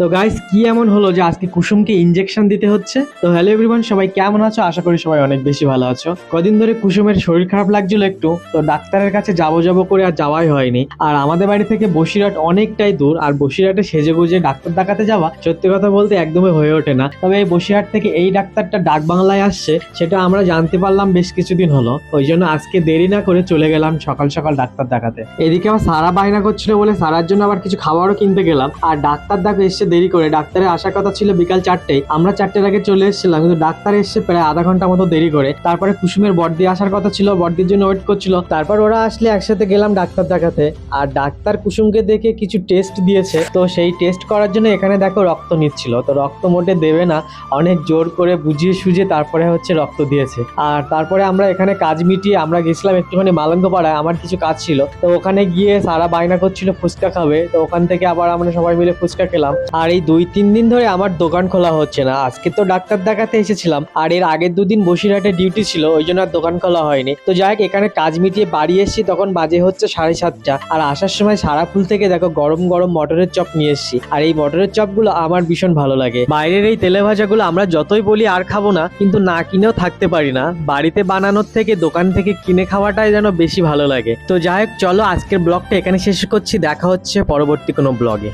তো গাইস কি এমন হলো যে আজকে কুসুমকে ইনজেকশন দিতে হচ্ছে? তো হ্যালো এভরিওয়ান, সবাই কেমন আছো? আশা করি সবাই অনেক বেশি ভালো আছো। কদিন ধরে কুসুমের শরীর খারাপ লাগছিল একটু, তো ডাক্তারের কাছে যাবো করে আর যাওয়াই হয়নি। আর আমাদের বাড়ি থেকে বসিরহাট অনেকটাই দূর, আর বসিরহাটে সেজে গুজে ডাক্তার দেখাতে যাওয়া সত্যি কথা বলতে একদমই হয়ে ওঠে না। তবে এই বসিরহাট থেকে এই ডাক্তারটা ডাক বাংলায় আসছে, সেটা আমরা জানতে পারলাম বেশ কিছুদিন হলো। ওই জন্য আজকে দেরি না করে চলে গেলাম সকাল সকাল ডাক্তার দেখাতে। এদিকে আমার সারা বায়না করছিল বলে সারার জন্য আবার কিছু খাবারও কিনতে গেলাম। আর ডাক্তার দেখো এসছে দেরি করে, ডাক্তারের আসার কথা ছিল বিকাল 4টেয়, আমরা 4টের আগে চলে এসেছিলাম, কিন্তু ডাক্তার এসছে প্রায় আধা ঘন্টা মতো দেরি করে। তারপরে কুসুমের বড়দি আসার কথা ছিল, বড়দির জন্য ওয়েট করছিল। তারপর ওরা আসলে একসাথে গেলাম ডাক্তার দেখাতে। আর ডাক্তার কুসুমকে দেখে কিছু টেস্ট দিয়েছে, তো সেই টেস্ট করার জন্য এখানে দেখো রক্ত নিচ্ছিল। তো রক্ত মোটে দেবে না, অনেক জোর করে বুঝিয়ে সুঝিয়ে তারপরে হচ্ছে রক্ত দিয়েছে। আর তারপরে আমরা এখানে কাজ মিটিয়ে আমরা গেছিলাম একটুখানি মালঙ্গপাড়ায়, আমার কিছু কাজ ছিল। তো ওখানে গিয়ে সারা বায়না করছিল ফুচকা খাবে, তো ওখান থেকে আবার আমরা সবাই মিলে ফুচকা খেলাম। আর এই 2-3 দিন ধরে আমার দোকান খোলা হচ্ছে না। আজকে তো ডাক্তার দেখাতে এসেছিলাম, আর এর আগের 2 দিন বসিরহাটে ডিউটি ছিল, ওই জন্য আর দোকান খোলা হয়নি। তো যাই হোক, এখানে কাজ মিটিয়ে বাড়ি এসেছি, তখন বাজে হচ্ছে 7:30। আর আসার সময় সারাফুল থেকে দেখো গরম গরম মটরের চপ নিয়ে এসেছি। আর এই মটরের চপগুলো আমার ভীষণ ভালো লাগে। বাইরের এই তেলে ভাজাগুলো আমরা যতই বলি আর খাবো না, কিন্তু না কিনেও থাকতে পারি না। বাড়িতে বানানোর থেকে দোকান থেকে কিনে খাওয়াটাই যেন বেশি ভালো লাগে। তো যাই হোক, চলো আজকের ব্লগটা এখানে শেষ করছি, দেখা হচ্ছে পরবর্তী কোনো ব্লগে।